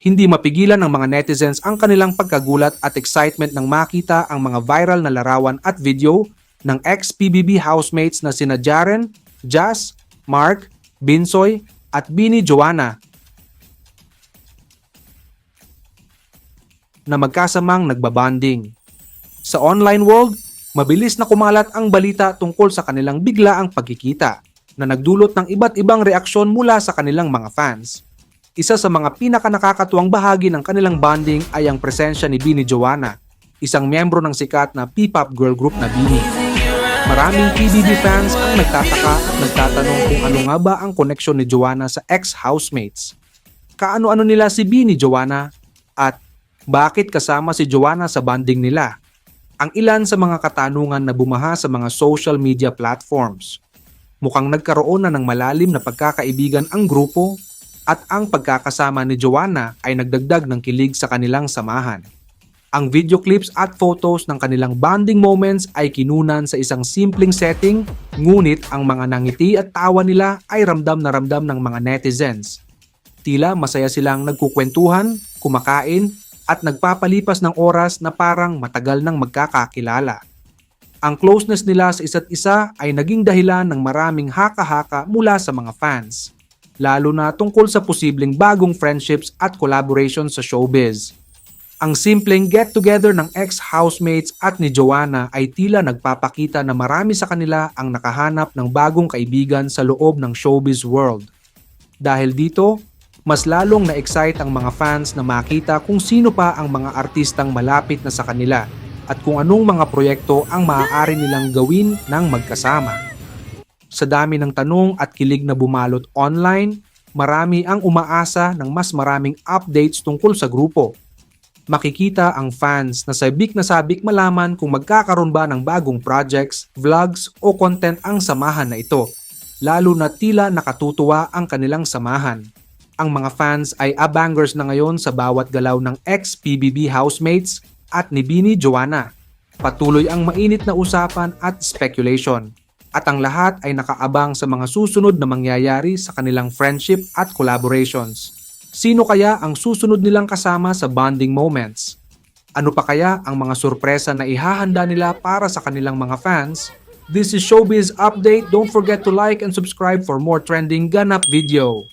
Hindi mapigilan ng mga netizens ang kanilang pagkagulat at excitement nang makita ang mga viral na larawan at video ng ex-PBB housemates na sina Jaren, Jazz, Mark, Binsoy at Bini Joanna na magkasamang nagbabanding. Sa online world, mabilis na kumalat ang balita tungkol sa kanilang biglaang pagkikita na nagdulot ng iba't ibang reaksyon mula sa kanilang mga fans. Isa sa mga pinakanakakatuwang bahagi ng kanilang bonding ay ang presensya ni Bini Joanna, isang miyembro ng sikat na P-pop girl group na Bini. Maraming PBB fans ang nagtataka at nagtatanong kung ano nga ba ang koneksyon ni Joanna sa ex-housemates. Kaano-ano nila si Bini Joanna at bakit kasama si Joanna sa bonding nila? Ang ilan sa mga katanungan na bumaha sa mga social media platforms. Mukhang nagkaroon na ng malalim na pagkakaibigan ang grupo at ang pagkakasama ni Joanna ay nagdagdag ng kilig sa kanilang samahan. Ang video clips at photos ng kanilang bonding moments ay kinunan sa isang simpleng setting, ngunit ang mga nangiti at tawa nila ay ramdam na ramdam ng mga netizens. Tila masaya silang nagkukwentuhan, kumakain, at nagpapalipas ng oras na parang matagal nang magkakakilala. Ang closeness nila sa isa't isa ay naging dahilan ng maraming haka-haka mula sa mga fans, lalo na tungkol sa posibleng bagong friendships at collaboration sa showbiz. Ang simpleng get-together ng ex-housemates at ni Joanna ay tila nagpapakita na marami sa kanila ang nakahanap ng bagong kaibigan sa loob ng showbiz world. Dahil dito, mas lalong na-excite ang mga fans na makita kung sino pa ang mga artistang malapit na sa kanila at kung anong mga proyekto ang maaari nilang gawin ng magkasama. Sa dami ng tanong at kilig na bumalot online, marami ang umaasa ng mas maraming updates tungkol sa grupo. Makikita ang fans na sabik malaman kung magkakaroon ba ng bagong projects, vlogs o content ang samahan na ito, lalo na tila nakatutuwa ang kanilang samahan. Ang mga fans ay abangers na ngayon sa bawat galaw ng ex-PBB housemates at ni Bini Joanna. Patuloy ang mainit na usapan at speculation. At ang lahat ay nakaabang sa mga susunod na mangyayari sa kanilang friendship at collaborations. Sino kaya ang susunod nilang kasama sa bonding moments? Ano pa kaya ang mga sorpresa na ihahanda nila para sa kanilang mga fans? This is Showbiz Update. Don't forget to like and subscribe for more trending ganap video.